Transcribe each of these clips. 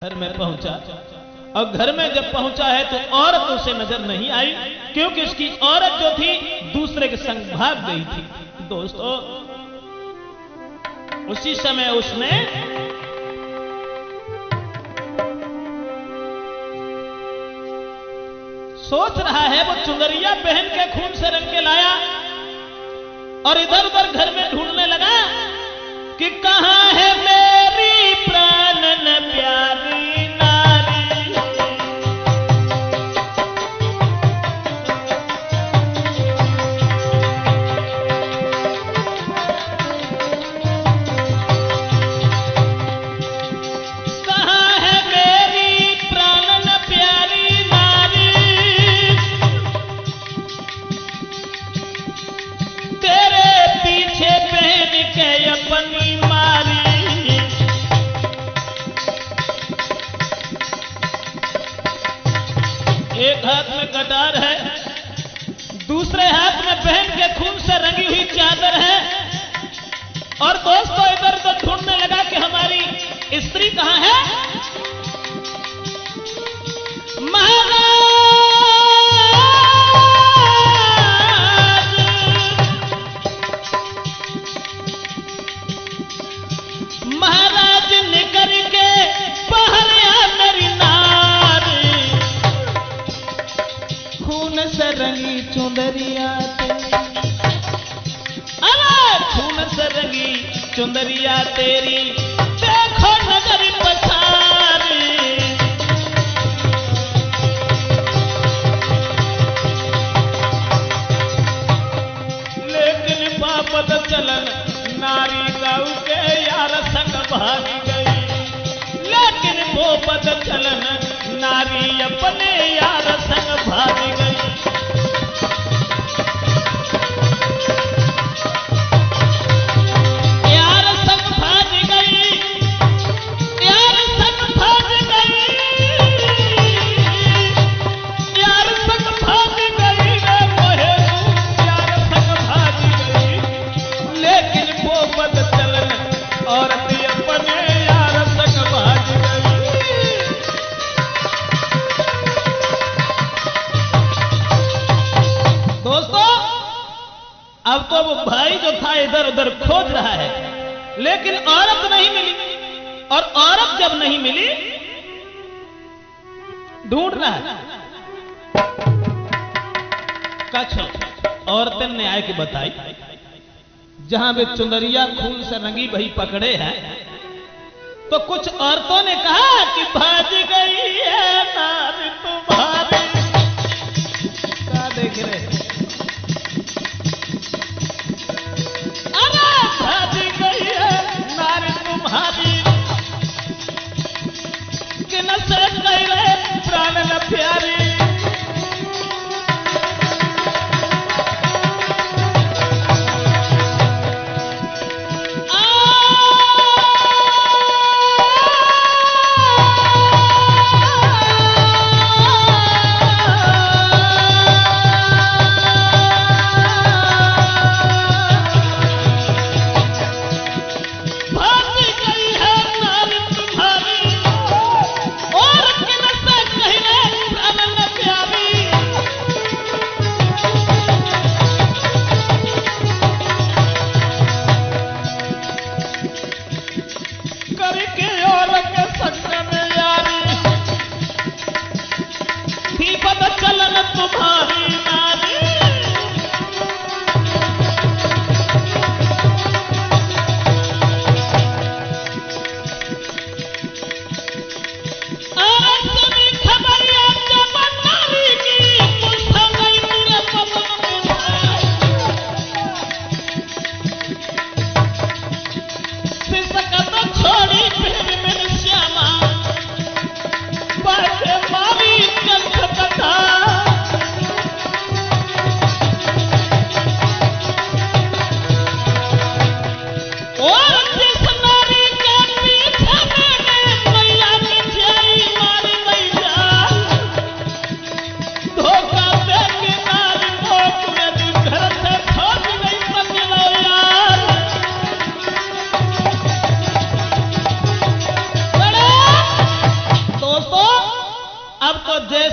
घर में पहुंचा और घर में जब पहुंचा है तो औरत उसे नजर नहीं आई, क्योंकि उसकी औरत जो थी दूसरे के संग भाग गई थी। दोस्तों, उसी समय उसने सोच रहा है, वो चुनरिया बहन के खून से रंग के लाया और इधर उधर घर में ढूंढने लगा कि कहां है मेरी प्राणन प्यारी नारी। कहां है मेरी प्राणन प्यारी नारी, तेरे पीछे पहन के अपनी एक हाथ में कटार है, दूसरे हाथ में बहन के खून से रंगी हुई चादर है। और दोस्तों, इधर उधर ढूंढने लगा कि हमारी स्त्री कहां है। महाराज निकर के पहरिया मेरी नारी, खून से रंगी चुंदरिया खून से रंगी चुंदरिया तेरी, देखो नजर पसारी। लेकिन बापत चलन नारी गौ के यार संग भागी गई, लेकिन वो पद चलन नारी अपने यार संग भागी गई। यार संग भागी गई, यार संग भागी गई, यार संग भागी गई रे मोहे, यार संग भागी गई। लेकिन वो पद चलन औरत अपने यार संग भागी गई। दोस्तों, अब तो वो भाई जो था इधर उधर खोज रहा है, लेकिन औरत नहीं मिली। और औरत जब नहीं मिली, ढूंढ रहा है। कछ औरतें ने आए कि बताई, जहां वे चुनरिया खून से रंगी भई पकड़े हैं, तो कुछ औरतों ने कहा कि भाज गई है नारी तुम्हारी। क्या देख रहे हैं? तुम्हारी कि न से कह रहे प्राण न प्यारी।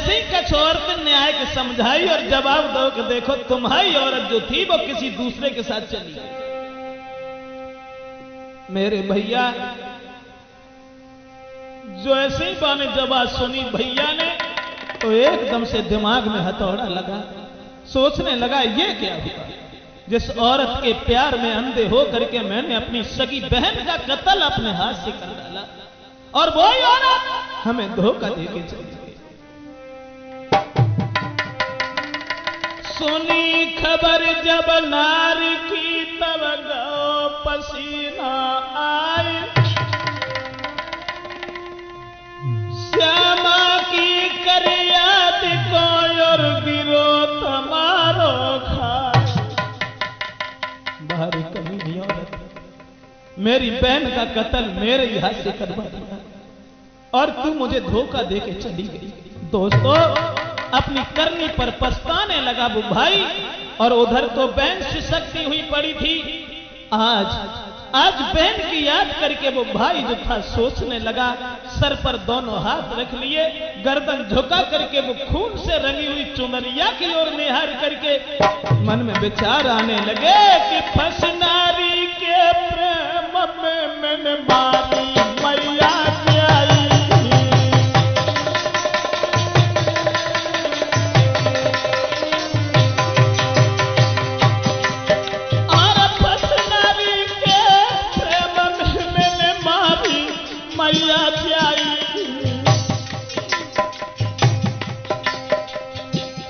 ऐसे ही कछ औरत ने आए के समझाई और जवाब दो कि देखो तुम्हारी औरत जो थी वो किसी दूसरे के साथ चली गई। मेरे भैया जो ऐसे ही बाने जवाब सुनी भैया ने तो एकदम से दिमाग में हथौड़ा लगा, सोचने लगा ये क्या हुआ, जिस औरत के प्यार में अंधे हो करके मैंने अपनी सगी बहन का कत्ल अपने हाथ से कर डाला और वही औरत हमें धोखा देके चली गई। सुनी खबर जब नारी की तब गौ पसीना आए, श्यामा की कर याद को और गिरो तुम्हारो खाए। बाहरी कमी नहीं औरत, मेरी बहन का कत्ल मेरे ही हाथ से करवा दिया और तू मुझे धोखा देके चली गई। दोस्तों अपनी करनी पर पछताने लगा वो भाई और उधर तो बहन सिसकती हुई पड़ी थी। आज बहन की याद करके वो भाई जो था सोचने लगा, सर पर दोनों हाथ रख लिए, गर्दन झुका करके वो खून से रंगी हुई चुनरिया की ओर निहार करके मन में विचार आने लगे कि फंस नारी के प्रेम में मैंने मारी मैया की आई।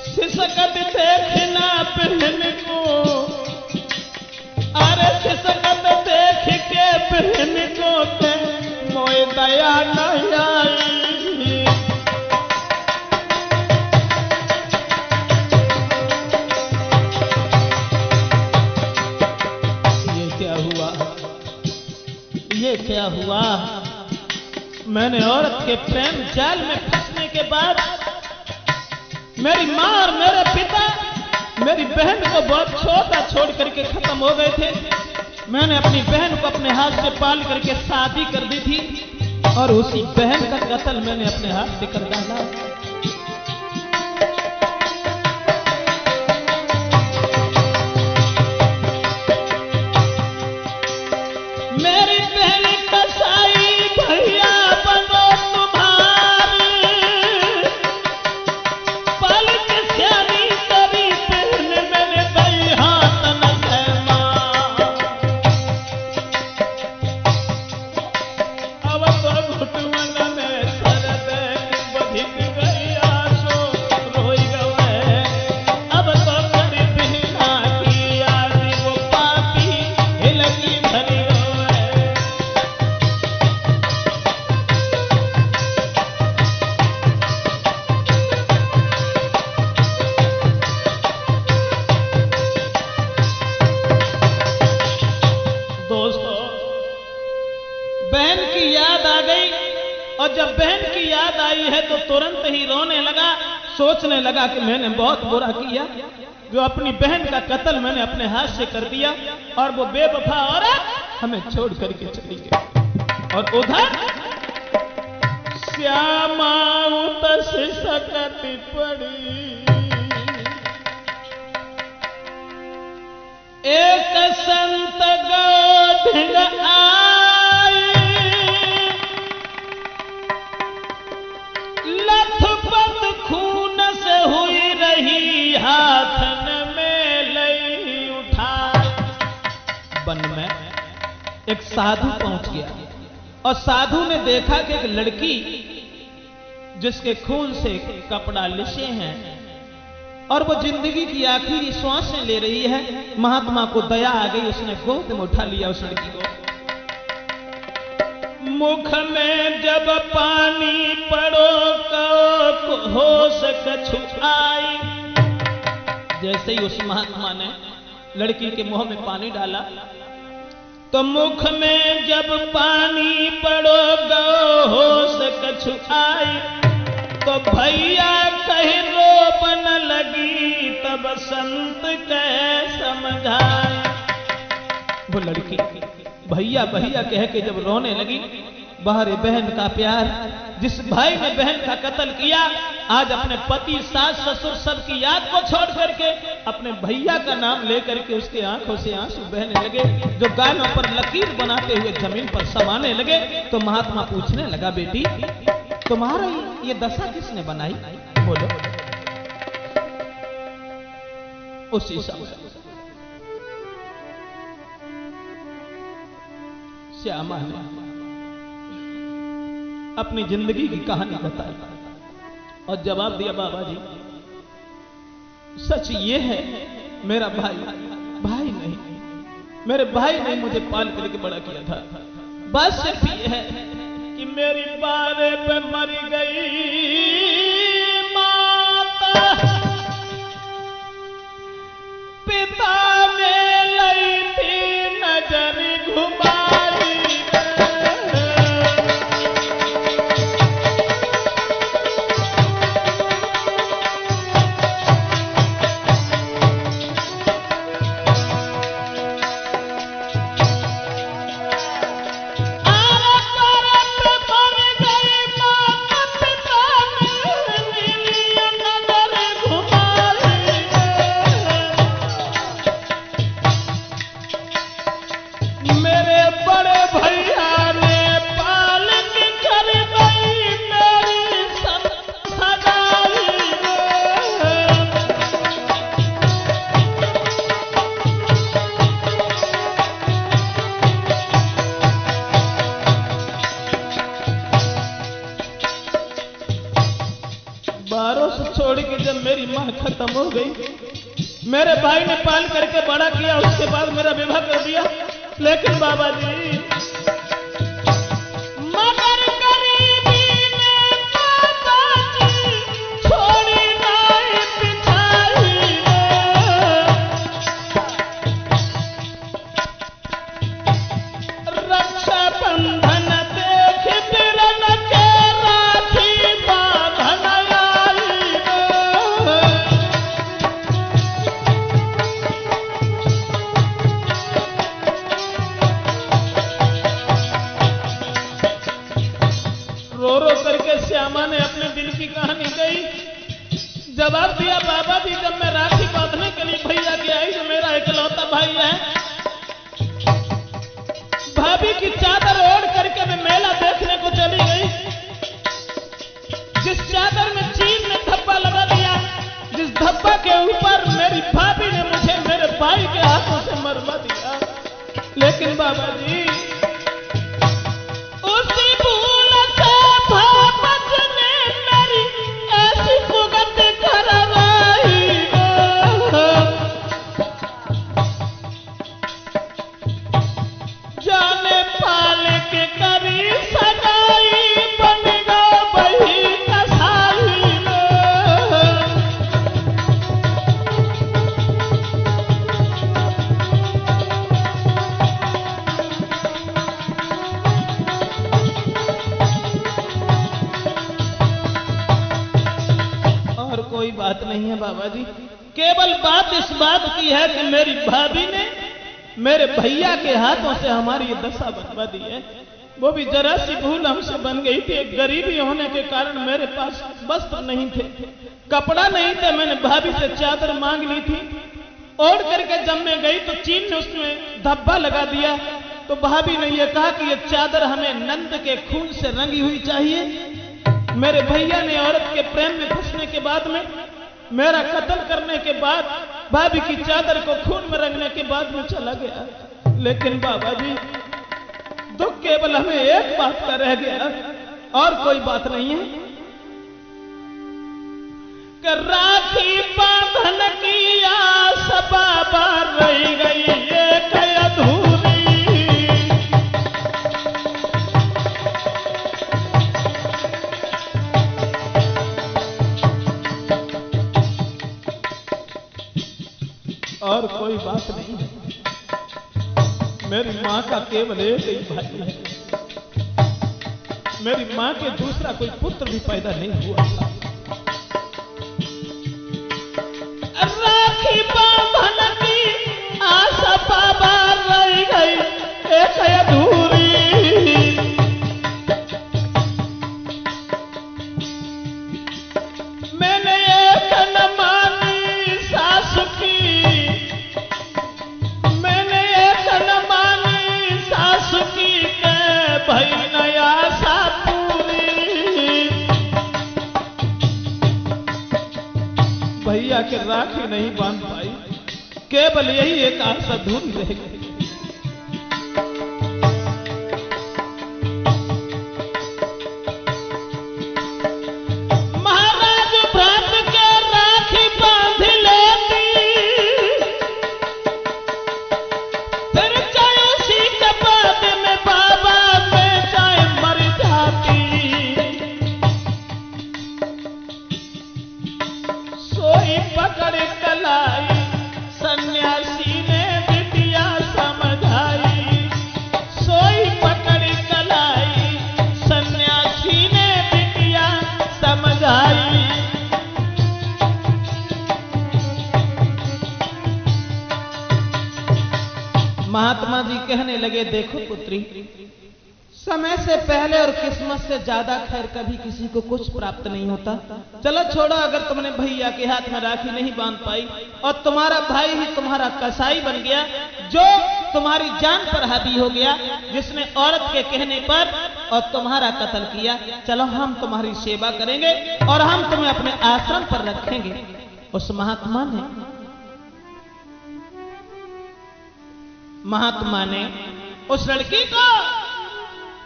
सिसकत देखना बहन को, अरे सिसकत देख के बहन को मोए दया नहीं आई। ये क्या हुआ, ये क्या हुआ? मैंने औरत के प्रेम जाल में फंसने के बाद मेरी मां और मेरे पिता मेरी बहन को बहुत छोटा छोड़ करके खत्म हो गए थे। मैंने अपनी बहन को अपने हाथ से पाल करके शादी कर दी थी और उसी बहन का कत्ल मैंने अपने हाथ से कर डाला। मेरी बहन कसाई भैया बनो तुम्हारी, पल के श्यामी करी बहन मैंने दई हाथ न सहमा। अब तो घुटवन में सर दे बधिक गई आसो रोई गए। अब तो कर बिना की आदि वो पापी हिलकी भरी और जब बहन की याद आई है तो तुरंत ही रोने लगा, सोचने लगा कि मैंने बहुत बुरा किया जो अपनी बहन का कत्ल मैंने अपने हाथ से कर दिया और वो बेवफा औरत हमें छोड़ करके चली गई। और उधर श्यामा उतस सकत पड़ी, एक संत गौढ़ आई, लथपथ खून से हुई रही हाथन में लई उठाई। वन में एक साधु पहुंच गया और साधु ने देखा कि एक लड़की जिसके खून से कपड़ा लिसे हैं और वो जिंदगी की आखिरी श्वासें ले रही है। महात्मा को दया आ गई, उसने गोद में उठा लिया उस लड़की को। मुख में जब पानी पड़ो को होश कछु आई। जैसे ही उस महात्मा ने लड़की के मुंह में पानी डाला तो मुख में जब पानी पड़ो गो होश कछु आई। तो भैया कहीं रोपन लगी तब संत कह समझाए। वो लड़की भैया भैया कह के जब रोने लगी बाहरी बहन का प्यार, जिस भाई ने बहन का कत्ल किया आज अपने पति सास ससुर सबकी याद को छोड़ करके अपने भैया का नाम लेकर के उसकी आंखों से आंसू बहने लगे, जो गालों पर लकीर बनाते हुए जमीन पर समाने लगे। तो महात्मा पूछने लगा, बेटी तुम्हारा ये दशा किसने बनाई? बोलो। उसी समय श्यामा ने अपनी जिंदगी की कहानी बताई और जवाब दिया, बाबा जी सच ये है मेरा भाई नहीं, मेरे भाई ने मुझे पाल करके बड़ा किया था। बात सिर्फ ये है कि मेरी बारे पे मर गई माता, पिता ने लाई थी नजर घुमाई। छोड़ के जब मेरी मां खत्म हो गई, मेरे भाई ने पाल करके बड़ा किया, उसके बाद मेरा विवाह कर दिया। लेकिन बाबा जी मगर गरीबी ने माता जी छोड़ी नहीं पिछाई, रक्षा बंधन देख बिरन के राखी बांधन श्यामा ने अपने दिल की कहानी कही, जवाब दिया, बाबा जी जब मैं राखी बांधने के लिए भैया के आई, जो मेरा इकलौता भाई है, भाभी की चादर ओढ़ करके मैं मेला देखने को चली गई। जिस चादर में चीन ने धब्बा लगा दिया, जिस धब्बा के ऊपर मेरी भाभी ने मुझे मेरे भाई के हाथों से मरवा दिया। लेकिन बाबा जी उसी भूल से भापत ने मेरी ऐसी कुगत करवाई, जाने पाल के करी सगाई, बन गया वही कसाई। कोई बात नहीं है बाबा जी, केवल बात इस बात की है कि मेरी भाभी ने मेरे भैया के हाथों से हमारी ये दशा बनवा दी है। वो भी जरा सी भूल हमसे बन गई थी। एक गरीबी होने के कारण मेरे पास वस्त्र नहीं थे, कपड़ा नहीं थे। मैंने भाभी से चादर मांग ली थी, ओढ़ करके जब मैं गई तो चीन ने उसमें धब्बा लगा दिया। तो भाभी ने यह कहा कि यह चादर हमें नंद के खून से रंगी हुई चाहिए। मेरे भैया ने औरत के प्रेम में फंसने के बाद में, मेरा कत्ल करने के बाद, भाभी की चादर को खून में रंगने के बाद में चला गया। लेकिन बाबा जी दुख केवल हमें एक बात का रह गया, और कोई बात नहीं है कि राखी बांधन की आस बाबा रह गई एक अधूरी। और कोई बात नहीं है, मेरी मां का केवल एक ही भाई है। मेरी मां के दूसरा कोई पुत्र भी पैदा नहीं हुआ था। राखी बांधन की आशा बाबा रह गई एक अधूरी। भैया के राखी नहीं बांध पाई, केवल यही एक आशा अधूरी रह गई। महाराज भ्रात के राखी बांध लेती, फिर चाहे उसी के बाद में बाबा में चाहे मर जाती, सोई पकड़ कलाई सन्यासी ने बिटिया समझाई, सोई पकड़ कलाई सन्यासी ने बिटिया समझाई। महात्मा जी कहने लगे, देखो पुत्री, समय से पहले और किस्मत से ज्यादा खैर कभी किसी को कुछ प्राप्त नहीं होता। चलो छोड़ो, अगर तुमने भैया के हाथ में राखी नहीं बांध पाई और तुम्हारा भाई ही तुम्हारा कसाई बन गया, जो तुम्हारी जान पर हावी हो गया, जिसने औरत के कहने पर और तुम्हारा कत्ल किया, चलो हम तुम्हारी सेवा करेंगे और हम तुम्हें अपने आश्रम पर रखेंगे। उस महात्मा ने उस लड़की को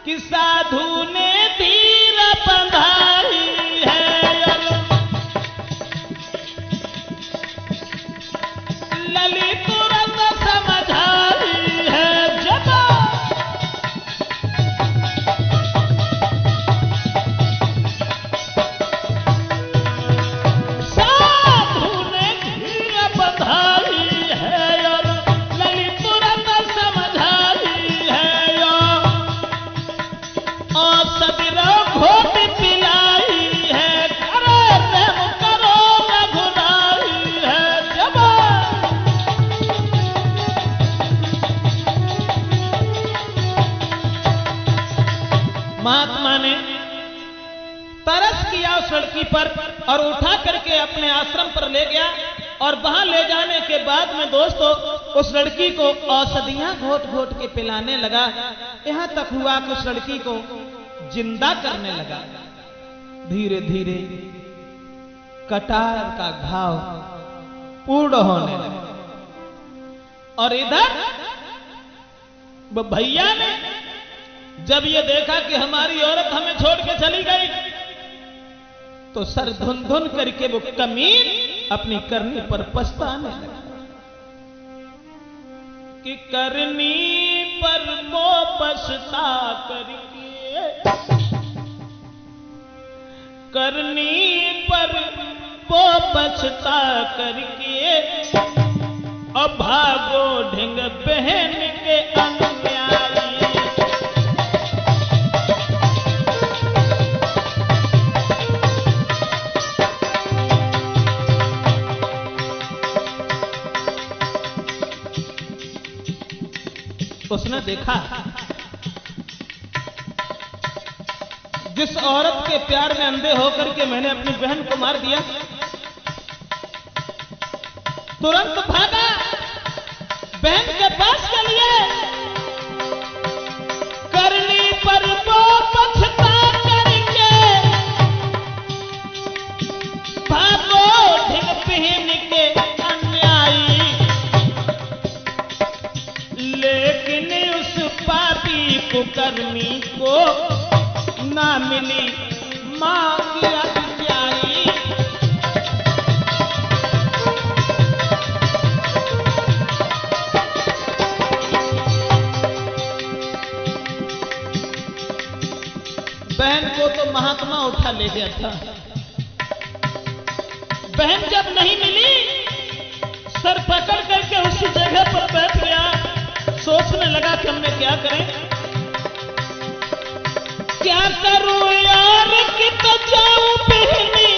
कि साधु ने धीर बंधाई है, ललित तुरंत समझाई है। जब साधु ने धीर बंधाई है और ललित तुरंत समझाई है, और सबरो घोट पिलाई है, करो रघुराई है। जब महात्मा ने तरस किया उस लड़की पर और उठा करके अपने आश्रम पर ले गया, और वहां ले जाने के बाद में दोस्तों उस लड़की को औषधियां घोट घोट के पिलाने लगा। यहां तक हुआ कि उस लड़की को जिंदा करने लगा। धीरे धीरे कटार का घाव पूर्ण होने लगा, और इधर वो भैया ने जब ये देखा कि हमारी औरत हमें छोड़ के चली गई, तो सर धुन धुन करके वो कमीन अपनी करनी पर पछताने लगा कि करनी पर वो पछता करके, करनी पर वो पछता करके, अब भागो ढिंग बहन के अन्यायी। उसने देखा जिस औरत के प्यार में अंधे होकर के मैंने अपनी बहन को मार दिया, तुरंत भागा बहन के पास चलिए, करनी पर वो पछता करके, भागो ढिंग बहन के अन्यायी। लेकिन उस पापी कुकर्मी को ना मिली मां की प्यारी। बहन को तो महात्मा उठा ले गया था, बहन जब नहीं मिली सर पकड़ करके उसी जगह पर बैठ गया, सोचने लगा कि हमने क्या करें, क्या करूं यार कि तो जाऊं बहनी,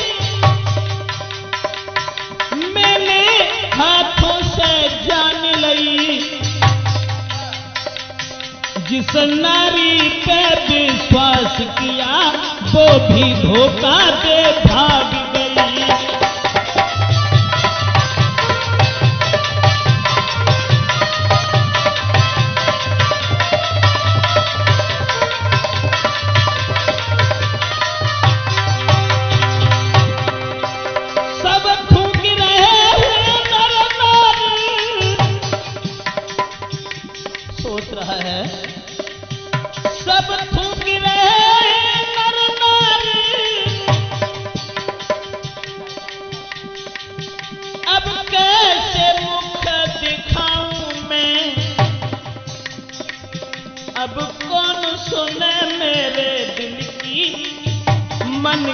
मैंने हाथों से जान लई, जिस नारी पे विश्वास किया वो भी धोखा दे भाग गई। सब थूक रहे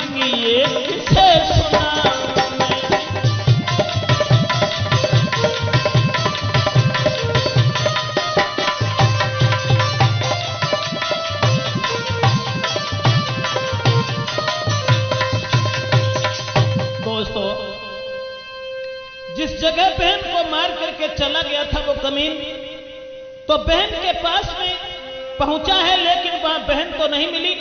मांगी ये किसे सुनाऊं दोस्तों, जिस जगह बहन को मार करके चला गया था वो कमीन, तो बहन के पास में पहुंचा है, लेकिन वहां बहन तो नहीं मिली।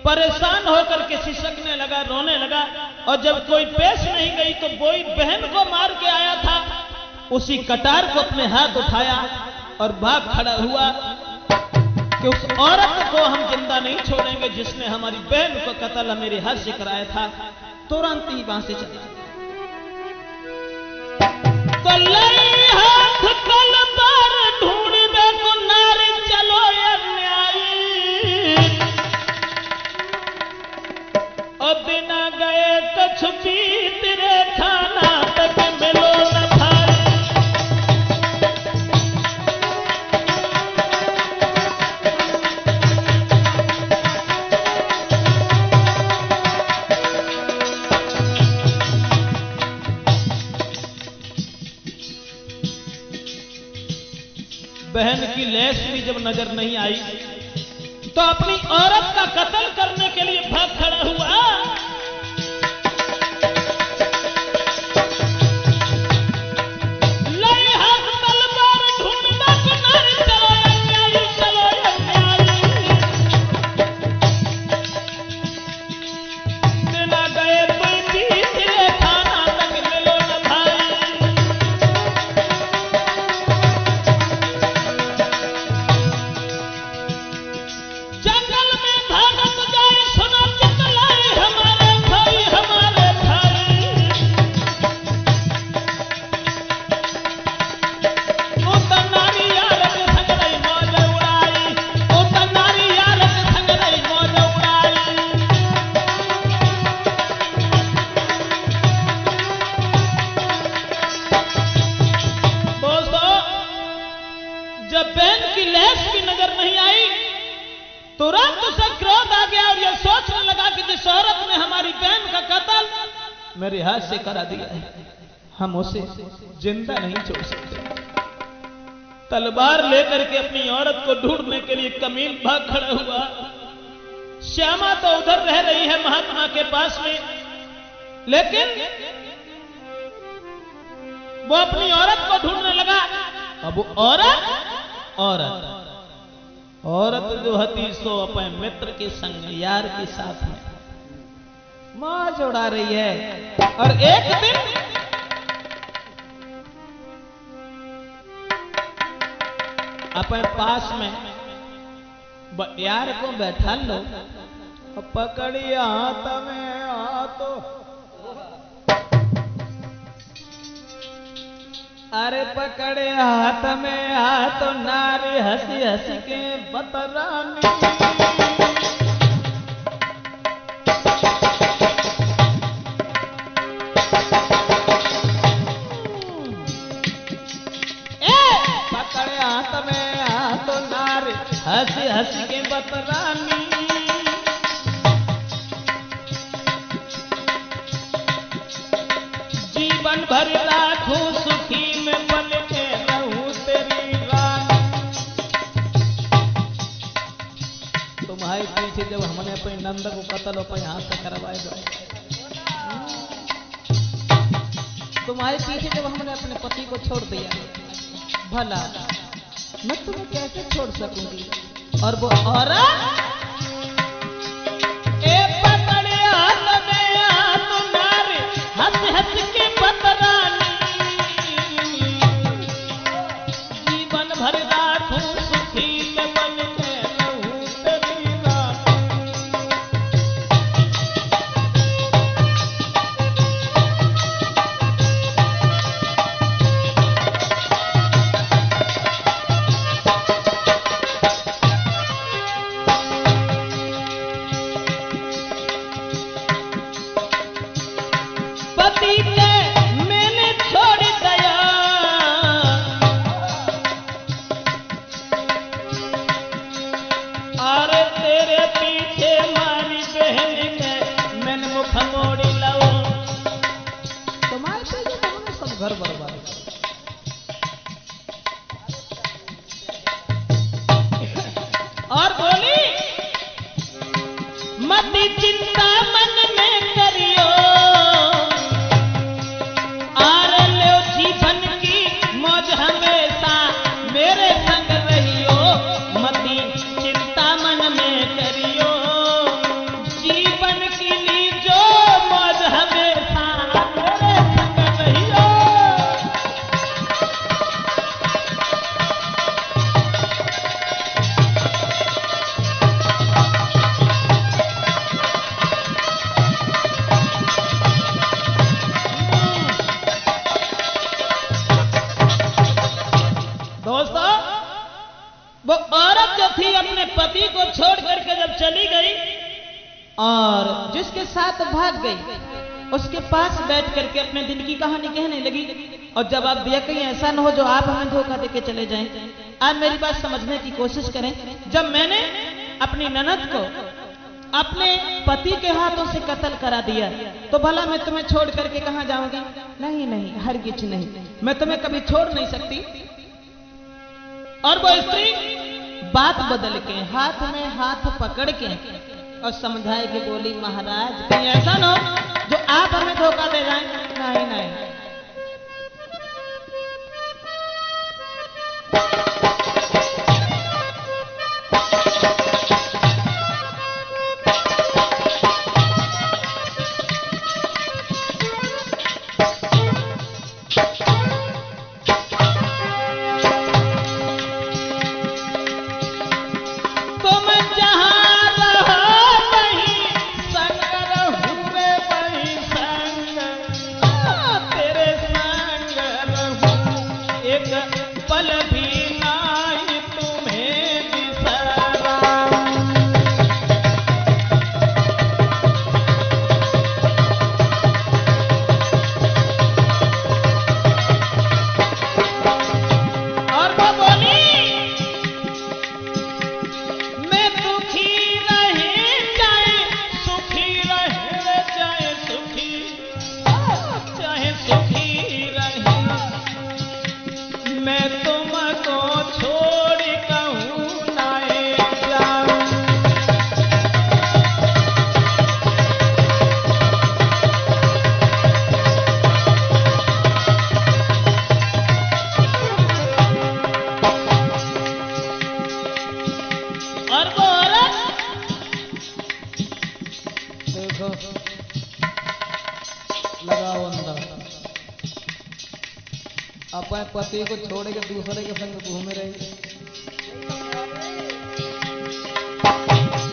परेशान होकर के सिसकने लगा, रोने लगा, और जब कोई पेश नहीं गई तो वही बहन को मार के आया था उसी कटार को अपने हाथ उठाया और भाग खड़ा हुआ कि उस औरत को हम जिंदा नहीं छोड़ेंगे जिसने हमारी बहन को कत्ल मेरे हाथ से कराया था। तुरंत ही वहां से चला तो लई हाथ कल पर ढूंढने को नारी चलो न्यायी, और बिना गए कछ भी तेरे खाना तक मिलो न भाई। बहन की लैश भी जब नजर नहीं आई तो अपनी औरत का कत्ल करने के लिए भाग खड़ा हुआ। लई हाथ तलवार ढूंढना को नारी चलो अन्यायी, चलो अन्यायी, बिना गए कोई भी तेरे खाना तक मिलो न भाई। जब बहन की लैश भी नजर नहीं आई तुरंत उसे क्रोध आ गया और यह सोचने लगा कि जिस औरत ने हमारी बहन का कत्ल मेरे हाथ से करा दिया है, हम उसे जिंदा नहीं छोड़ सकते। तलवार लेकर के अपनी औरत को ढूंढने के लिए कमीन भाग खड़ा हुआ। श्यामा तो उधर रह रही है महात्मा के पास में, लेकिन वो अपनी औरत को ढूंढने लगा। अब वो औरत जो हती सो अपने मित्र के संग यार के साथ में मौज उड़ा रही है। और एक दिन अपने पास में यार को बैठा लो और पकड़ी हाथ में हाथों, अरे पकड़े हाथ में हाथ नारी हंसी हंसी के बतरानी। पकड़े हाथ में हाथ नारी हंसी हंसी के बतरानी। जीवन भर राखूं सुखी में बन के रहूं तेरी रानी। तुम्हारे पीछे जब हमने अपने नंद को कत्ल अपने हाथ से करवाएगा, तुम्हारे पीछे जब हमने अपने पति को छोड़ दिया, भला मैं तुम्हें कैसे छोड़ सकूंगी। और वो औरत पकड़े हाथ में हाथ नारी हंस हंस के बतरानी। जीवन भर राखूं सुखी में बन के रहूं तेरी रानी। और जिसके साथ भाग गई उसके पास बैठ करके अपने दिल की कहानी कहने लगी। और जब आप दिया कहीं ऐसा न हो जो आप हमें धोखा देके चले जाएं। आप मेरी बात समझने की कोशिश करें। जब मैंने अपनी ननद को अपने पति के हाथों से कत्ल करा दिया तो भला मैं तुम्हें छोड़ करके कहां जाऊंगी? नहीं नहीं, हरगिज नहीं, मैं तुम्हें कभी छोड़ नहीं सकती। और वो स्त्री बात बदल के हाथ में हाथ पकड़ के और समझाए कि बोली, महाराज कहीं ऐसा ना हो जो आप हमें धोखा दे जाएं। नहीं नहीं, लगाओ अंदर। अपने पति को छोड़ के दूसरे के संग घूमे रही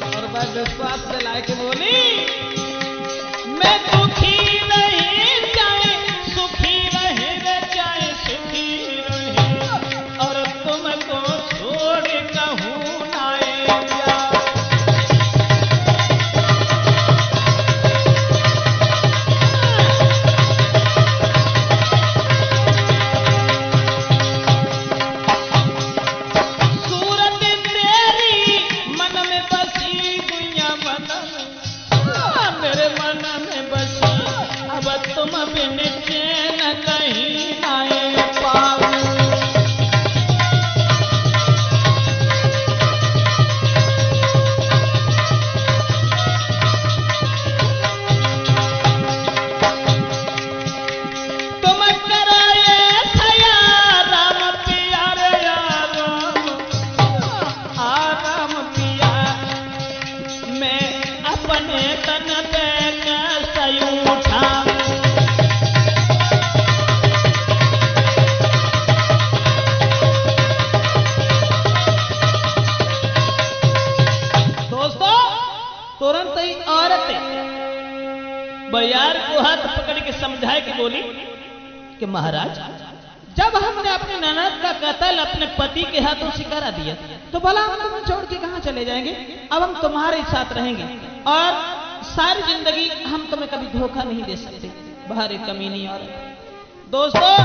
और मैं विश्वास दिलाए के बोली, मैं दुखी नहीं चाहे सुखी रहे रे, चाहे सुखी रहे और तुमको छोड़ कहूँ नाए। तुम बिन चैन कहीं आए पाओ। तुम कराए थया राम पिया रे राम पिया, मैं अपने तन पे कैसे उठा। तुरंत ही औरत बयार को हाथ पकड़ के समझाए कि बोली कि महाराज, जब हमने अपनी ननद का कत्ल अपने पति के हाथों से करा दिया तो भला हम तुम्हें छोड़ के कहां चले जाएंगे? अब हम तुम्हारे साथ रहेंगे और सारी जिंदगी हम तुम्हें कभी धोखा नहीं दे सकते। बाहर एक कमीनी औरत। दोस्तों,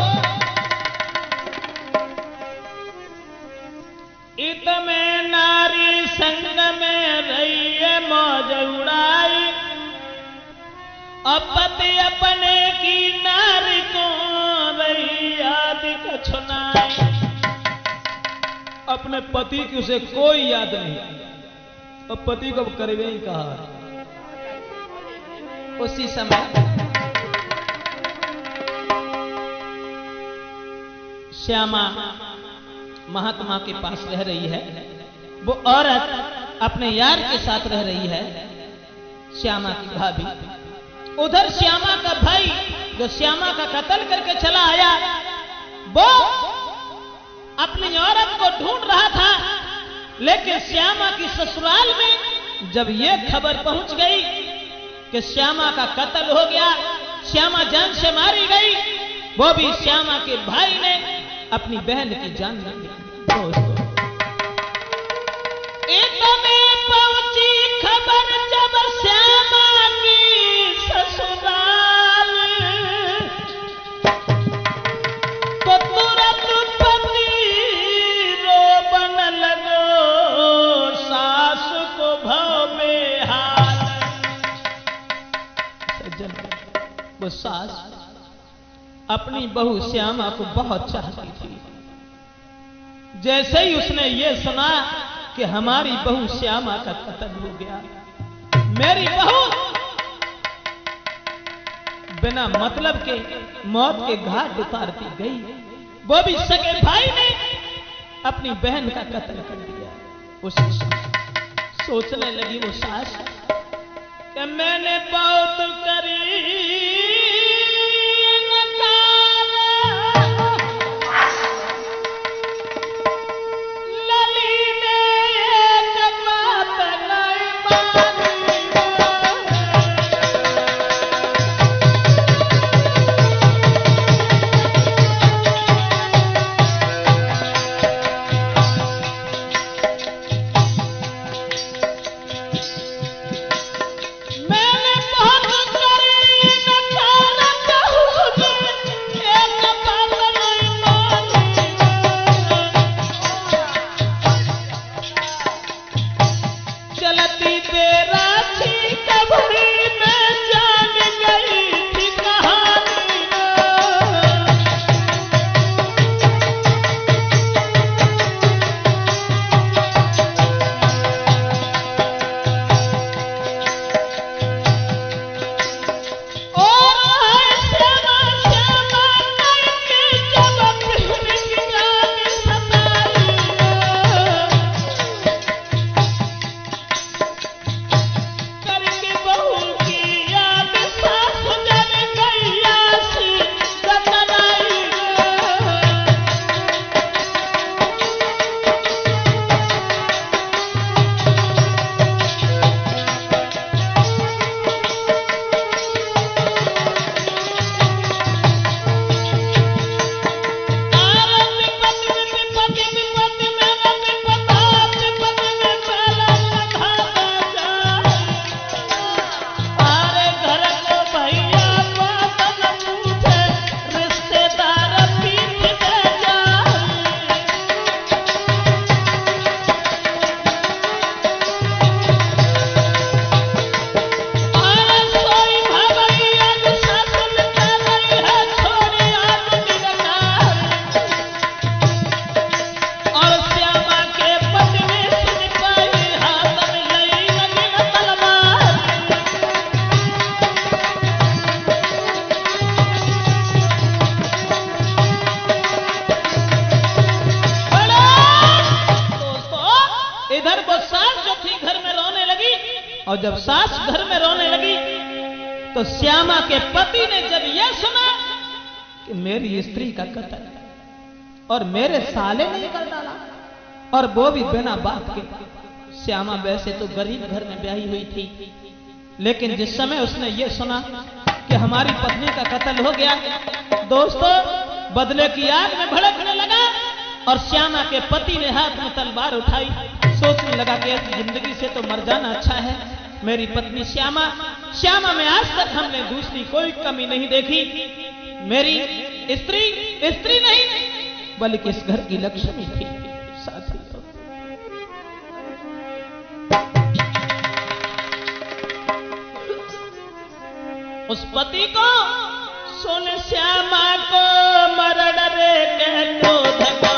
इत में नारी संग में रही है मौज उड़ाई, अपते अपने की नारी को रही याद कछुनाई। अपने पति की उसे कोई याद नहीं, और पति को करवे ही कहा। उसी समय श्यामा महात्मा के पास रह रही है। वो औरत अपने यार के साथ रह रही है, श्यामा की भाभी। उधर श्यामा का भाई जो श्यामा का कत्ल करके चला आया, वो अपनी औरत को ढूंढ रहा था। लेकिन श्यामा की ससुराल में जब ये खबर पहुंच गई कि श्यामा का कत्ल हो गया, श्यामा जान से मारी गई, वो भी श्यामा के भाई ने अपनी बहन की जान ली। दोस्तों, में पहुंची खबर जब श्यामा सज्जन, वो सास अपनी बहू श्यामा को बहुत चाहती थी। जैसे ही उसने ये सुना कि हमारी बहू श्यामा का कत्ल हो गया, मेरी बहू बिना मतलब के मौत के घाट उतारती गई, वो भी सगे भाई ने अपनी बहन का कत्ल कर दिया। उस सोचने लगी वो सास कि मैंने बहुत करी और जब सास घर में रोने लगी तो श्यामा के पति ने जब यह सुना कि मेरी स्त्री का कत्ल और मेरे साले ने कर डाला, और वो भी बिना बाप के। श्यामा वैसे तो गरीब घर में ब्याही हुई थी, लेकिन जिस समय उसने ये सुना कि हमारी पत्नी का कत्ल हो गया, दोस्तों बदले की आग में भड़कने लगा। और श्यामा के पति ने हाथ में तलवार उठाई, सोचने लगा कि ऐसी जिंदगी से तो मर जाना अच्छा है। मेरी पत्नी श्यामा, श्यामा में आज तक हमने दूसरी कोई कमी नहीं देखी। मेरी स्त्री स्त्री नहीं बल्कि इस घर की लक्ष्मी थी। साथी उस पति को सुन श्यामा को मर डरे के क्रोध को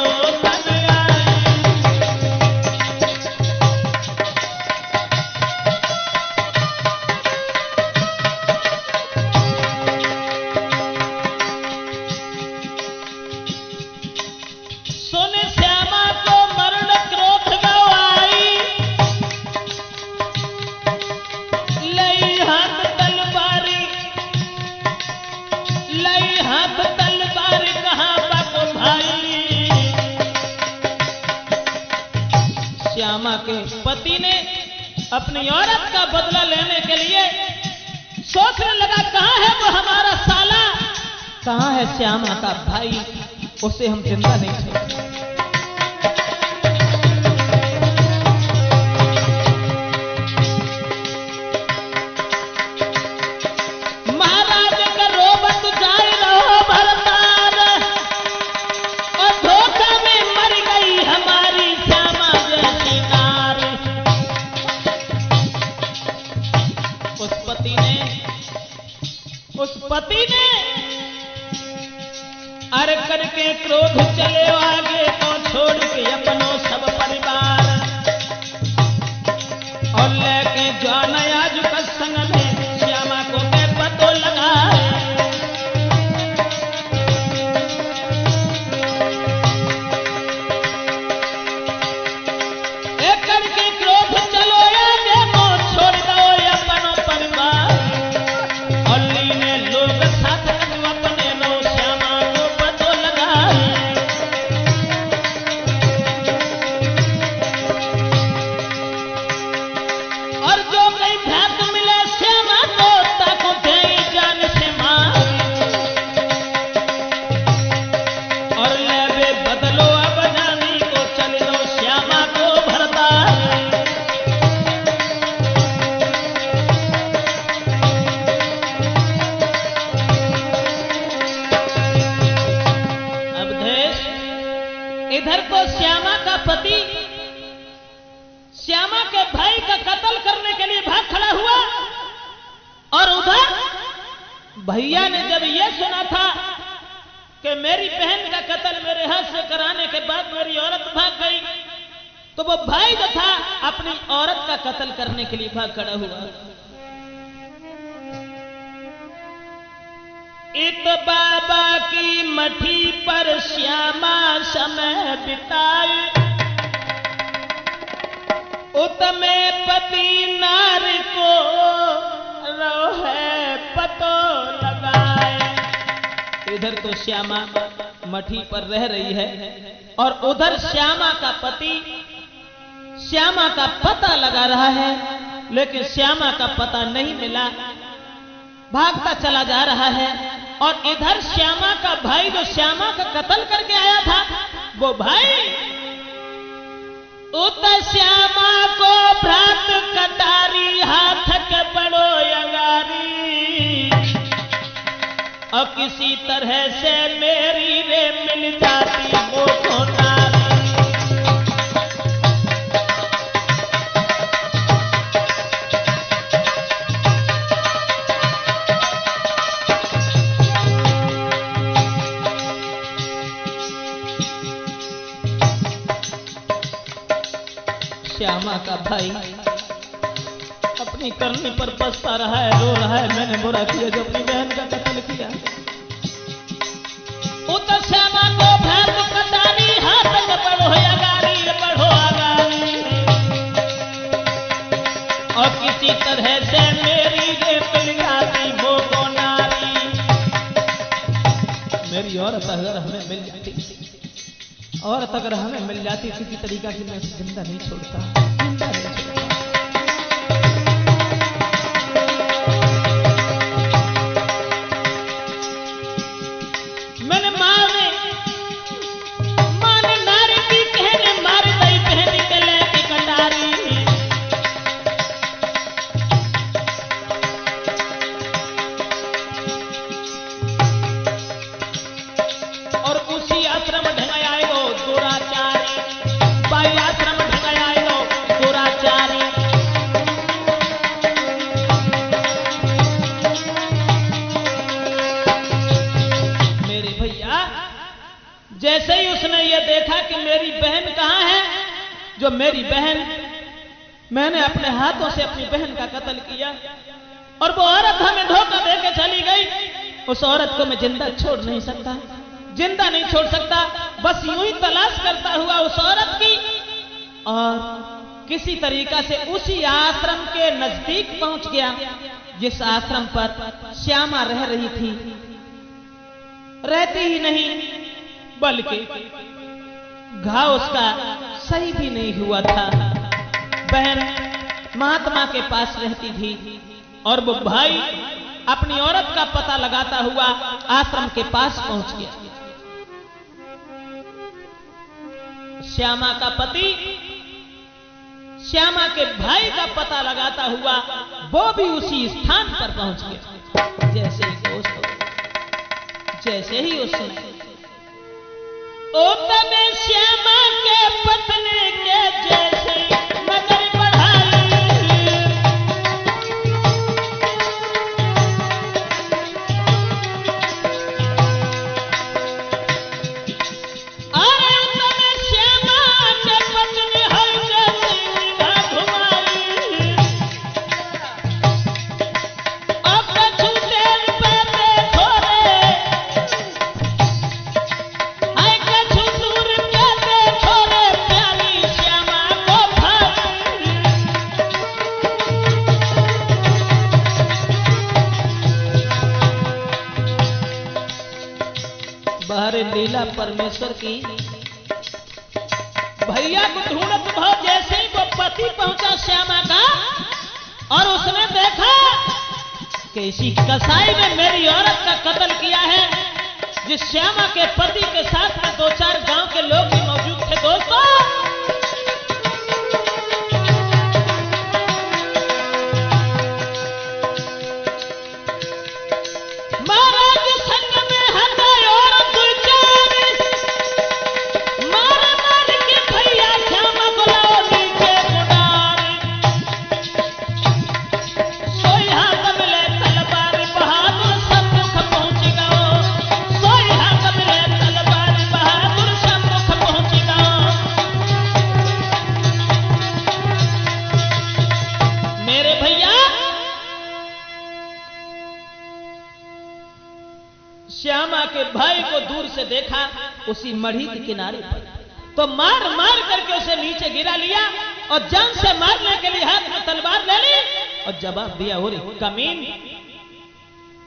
के पति ने अपनी औरत का बदला लेने के लिए सोचने लगा, कहां है वो हमारा साला, कहां है श्यामा का भाई, उसे हम जिंदा नहीं छोड़ेंगे। महाराज का रोबत जाए रहो भरतार, और धोखा में मर गई हमारी श्यामा जैसी नारी। उस पति ने उस पति ने अरे करके क्रोध चले आगे तो छोड़ के अपनो सब परिवार और लेके जाना आज का संग में श्यामा को के पतो लगा इधर तो श्यामा का पति श्यामा के भाई का कत्ल करने के लिए भाग खड़ा हुआ और उधर भैया ने जब यह सुना था कि मेरी बहन का कत्ल मेरे हाथ से कराने के बाद मेरी औरत भाग गई तो वो भाई जो था अपनी औरत का कत्ल करने के लिए भाग खड़ा हुआ। इत बाबा की मठी पर श्यामा समय बिताए उत में पति नार को रोहे पतो लगाए। इधर तो श्यामा मठी पर रह रही है और उधर श्यामा का पति श्यामा का पता लगा रहा है लेकिन श्यामा का पता नहीं मिला, भागता चला जा रहा है। और इधर श्यामा का भाई जो श्यामा का कत्ल करके आया था वो भाई उत श्यामा को भ्रात कटारी हाथ के बड़ो अंगारी और किसी तरह से मेरी रे मिल जाती वो को नारी। श्यामा का भाई अपनी करने पर पछता रहा है, रो रहा है, मैंने बुरा किया जो अपनी बहन का कत्ल किया। उत श्यामा को भ्रात कटारी हाथ में बढ़ो आगारी और किसी तरह से मेरी रे मिल जाती वो को नारी। मेरी औरत अगर हमें मिल जाती औरत अगर हमें मिल जाती किसी तरीका की मैं जिंदा नहीं छोड़ता, जिंदा नहीं छोड़ता। मैंने माँ ने नारी की कहने मार दई पहनी के लेके कटारी और उसी आश्रम ढंगाया जैसे ही उसने ये देखा कि मेरी बहन कहां है, जो मेरी बहन मैंने अपने हाथों से अपनी बहन का कत्ल किया और वो औरत हमें धोखा देके चली गई, उस औरत को मैं जिंदा छोड़ नहीं सकता, जिंदा नहीं छोड़ सकता। बस यूं ही तलाश करता हुआ उस औरत की और किसी तरीका से उसी आश्रम के नजदीक पहुंच गया जिस आश्रम पर श्यामा रह रही थी। रहती ही नहीं बल्कि घाव उसका सही भी नहीं हुआ था। बहन महात्मा के पास रहती थी और वो भाई अपनी औरत का पता लगाता हुआ आश्रम के पास पहुंच गया। श्यामा का पति श्यामा के भाई का पता लगाता हुआ वो भी उसी स्थान पर पहुंच गया। जैसे ही दोस्तों जैसे ही उसने ओतने श्यामा के पत्नी के जैसे नजर बढ़ाई लीला परमेश्वर की। भैया को ढूंढत भाव जैसे ही वो पति पहुंचा श्यामा का और उसने देखा कि इसी कसाई ने मेरी औरत का कत्ल किया है, जिस श्यामा के पति के साथ में 2-4 गांव के लोग भी मौजूद थे। दोस्तों, श्यामा के भाई को दूर से देखा उसी मढ़ी के किनारे पर, तो मार मार करके उसे नीचे गिरा लिया और जान से मारने के लिए हाथ में तलवार ले ली और जवाब दिया, हो रही कमीन,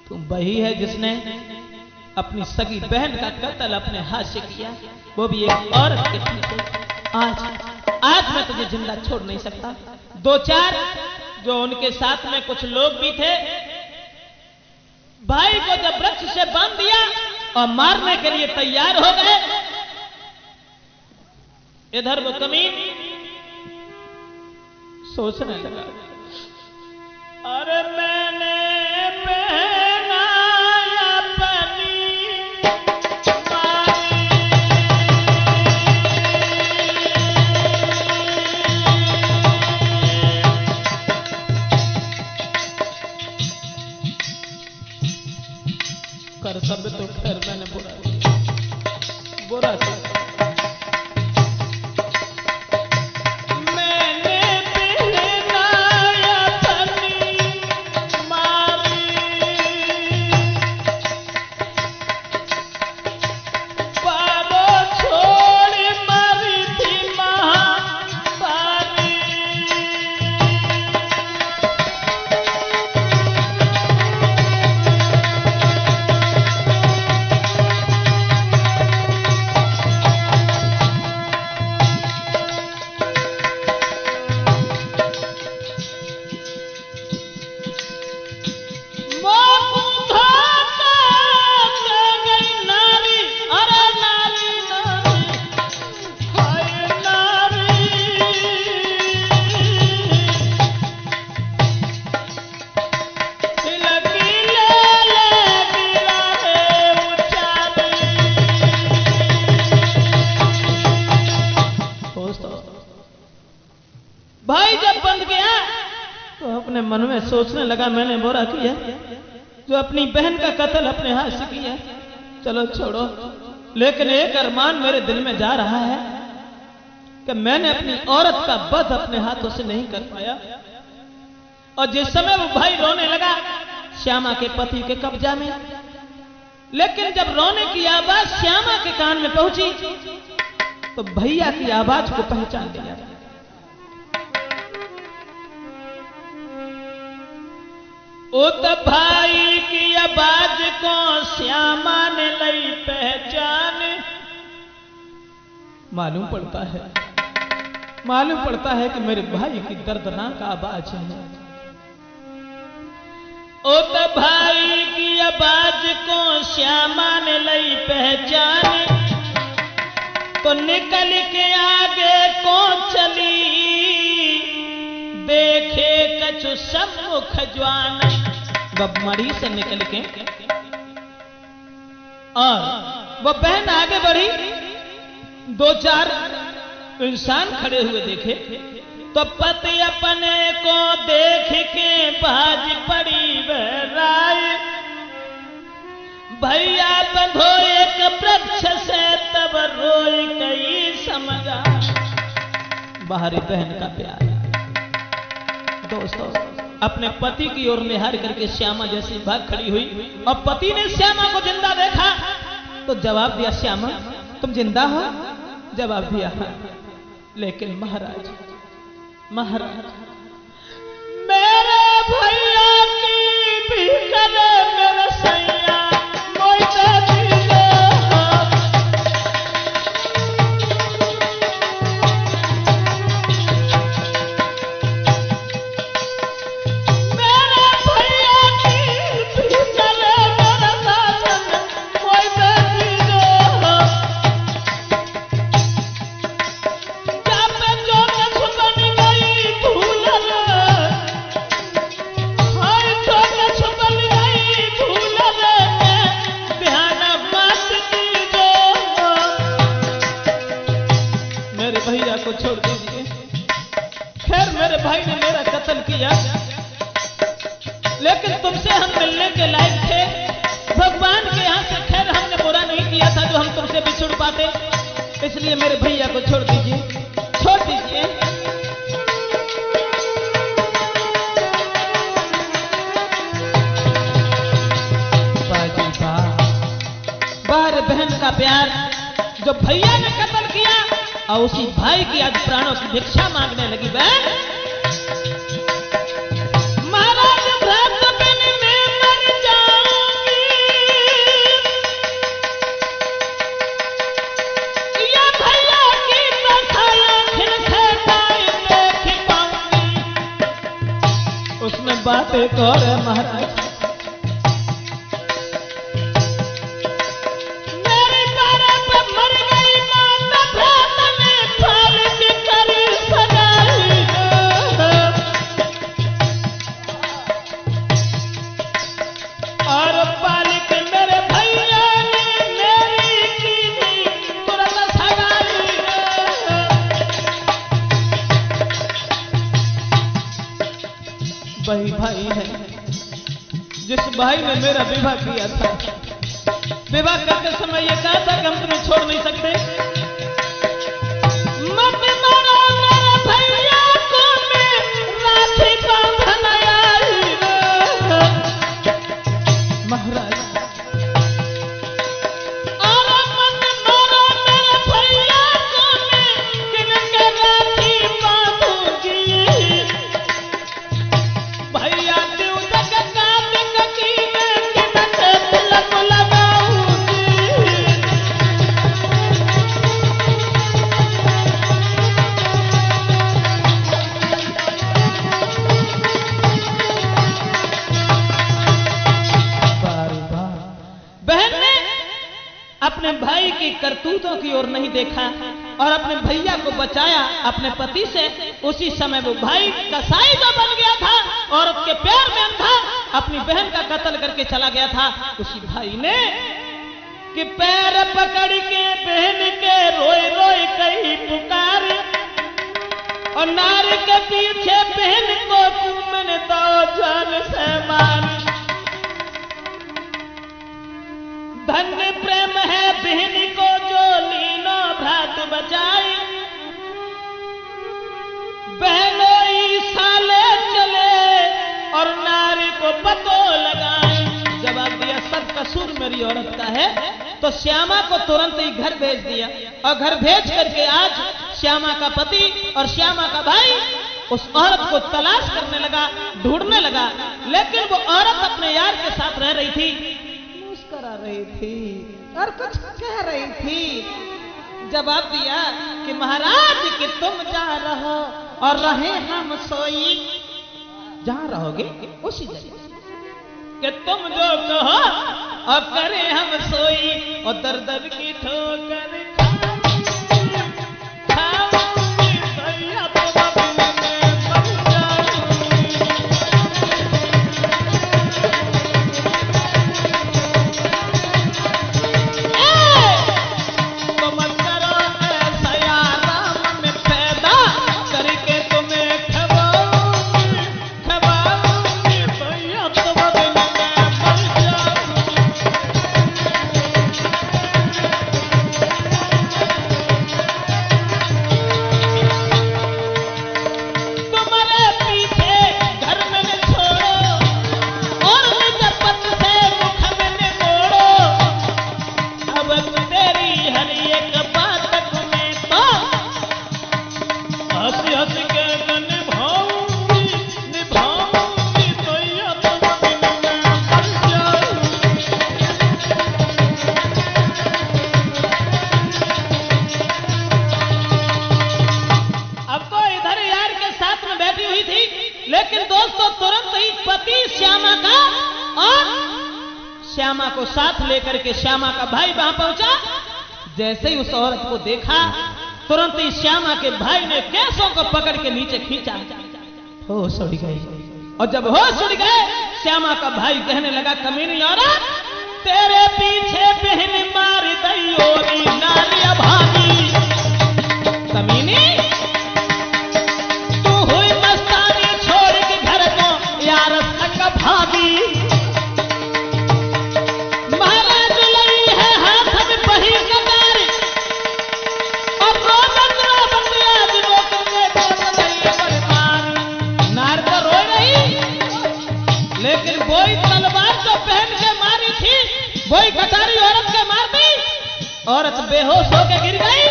तुम वही है जिसने अपनी सगी बहन का कत्ल अपने हाथ से किया, वो भी एक औरत के पीछे। आज मैं तुझे जिंदा छोड़ नहीं सकता। 2-4 जो उनके साथ में कुछ लोग भी थे, भाई को जब वृक्ष से बांध दिया और मारने के लिए तैयार हो गए, इधर वो कमीन सोचने लगा, अरे मैंने पहना अपनी कर्तव्य तो खैर मैंने बुरा था। मैंने पहना अपनी मारी, पारो छोड़ मरी थी महासारी। भाई जब बंद गया तो अपने मन में सोचने लगा, मैंने बुरा किया जो अपनी बहन का कत्ल अपने हाथ से किया। चलो छोड़ो, लेकिन एक अरमान मेरे दिल में जा रहा है कि मैंने अपनी औरत का वध अपने हाथों से नहीं कर पाया। और जिस समय वो भाई रोने लगा श्यामा के पति के कब्जा में, लेकिन जब रोने की आवाज श्यामा के कान में पहुंची तो भैया की आवाज को पहचान लिया। उत भाई की आवाज को श्यामा ने लई पहचान। मालूम पड़ता है कि मेरे भाई की दर्दनाक आवाज है। उत भाई की आवाज को श्यामा ने लई पहचान, तो निकल के आगे को चली देखे कछु सम्मुख ज्वान। मड़ी से निकल के और वो बहन आगे बढ़ी, 2-4 इंसान खड़े हुए देखे तो पति अपने को देख के बाज पड़ी बहराए। भैया बंधो एक वृक्ष से तब रोई कई समझा। बाहरी बहन का प्यार। दोस्तों, अपने पति की ओर निहार करके श्यामा जैसी भाग खड़ी हुई और पति ने श्यामा को जिंदा देखा तो जवाब दिया, श्यामा तुम जिंदा हो? जवाब दिया हाँ। लेकिन महाराज मेरे भैया की भी करे मेरे सैया मोइते दिले हो। हमसे भी छुड़ पाते, इसलिए मेरे भैया को छोड़ दीजिए, छोड़ दीजिए। बार बहन का प्यार जो भैया ने कत्ल किया और उसी भाई की आज प्राणों की भिक्षा मांगने लगी बहन। महाराज भ्रात बिन मैं मर जाऊंगी, या भैया की बखाया खिल से देख पाऊंगी। उसमें बातें कौन है महाराज? वही भाई है जिस भाई ने मेरा विवाह किया था। विवाह करते समय ये कहा था कि हम तुम्हें छोड़ नहीं सकते। मत मारो मेरे भैया को, मैं राखी बांधन आई महाराज। और मत मारो मेरे भैया को, मैं किनके राखी बांधूंगी। भैया अपने भाई की करतूतों की ओर नहीं देखा और अपने भैया को बचाया अपने पति से। उसी समय वो भाई कसाई जो बन गया था, औरत के पैर में अंधा, अपनी बहन का कत्ल करके चला गया था। उसी भाई ने कि पैर पकड़ के बहन के रोई रोई कहीं पुकार, और नारी के पीछे बहन को मैंने दो जान से मार। धन्य प्रेम है बहन को जो लीनो भ्रात बचाई, बहनोई साले चले और नारी को पतो लगाई। जवाब दिया सब कसूर मेरी औरत का है। तो श्यामा को तुरंत ही घर भेज दिया, और घर भेज करके आज श्यामा का पति और श्यामा का भाई उस औरत को तलाश करने लगा, ढूंढने लगा। लेकिन वो औरत अपने यार के साथ रह रही थी, करा रही थी और कुछ कह रही थी। जवाब दिया कि महाराज कि तुम जा रहो और रहे हम सोई। जहां रहोगे उसी जगह, कि तुम जो कहो और करे हम सोई, और दर दर की ठोकर श्यामा को साथ लेकर के श्यामा का भाई वहां पहुंचा। जैसे ही उस औरत को देखा, तुरंत ही श्यामा के भाई ने केसों को पकड़ के नीचे खींचा। होश उड़ गई, और जब होश उड़ गए, श्यामा का भाई कहने लगा, कमीनी औरत, तेरे पीछे बहन मार दई नारिया भागी। कमीनी, तू हुई मस्तानी छोड़ के घर को यार संग भागी। महाराज लई है हाथ में बही कतार, वही कटारी औरत के मार दी। औरत बेहोश होकर गिर गई।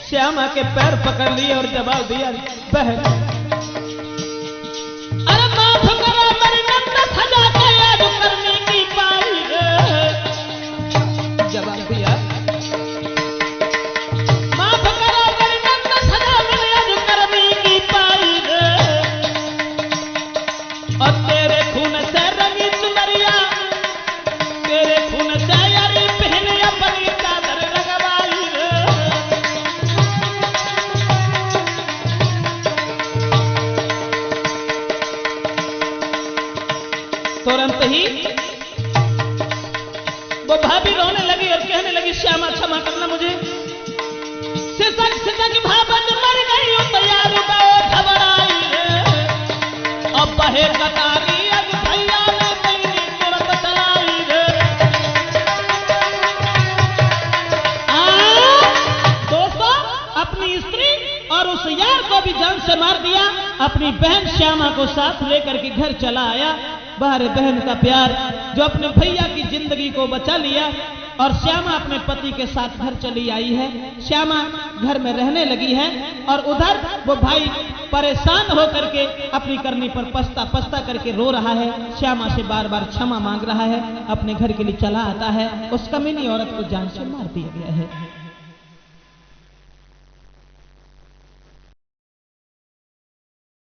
श्यामा के पैर पकड़ लिए और जवाब दिया, बहन अरे माफ करो मेरी नंद सजा के याद करने की पाई रे। जवाब दिया, माफ करो मेरी नंद सजा में याद करने की पाई रे। और तेरे खून से रंगी चुनरिया, तेरे खून से यारी पहने अपनी चादर लगवाई रे। तुरंत ही वो भाभी रोने लगी और कहने लगी, श्यामा क्षमा करना मुझे। सिसक सिसक भाभन मर गई तैयार घबराई रे। अब बहे कटारी अब भैया ने कहीं तुरंत चलाई रे। दोस्तों, अपनी स्त्री और उस यार को भी जान से मार दिया। अपनी बहन श्यामा को साथ लेकर के घर चला आया। बाहर बहन का प्यार जो अपने भैया की जिंदगी को बचा लिया। और श्यामा अपने पति के साथ घर चली आई है। श्यामा घर में रहने लगी है और उधर वो भाई परेशान होकर के अपनी करनी पर पछता पछता करके रो रहा है। श्यामा से बार बार क्षमा मांग रहा है। अपने घर के लिए चला आता है। उस कमीनी औरत को जान से मार दिया गया है।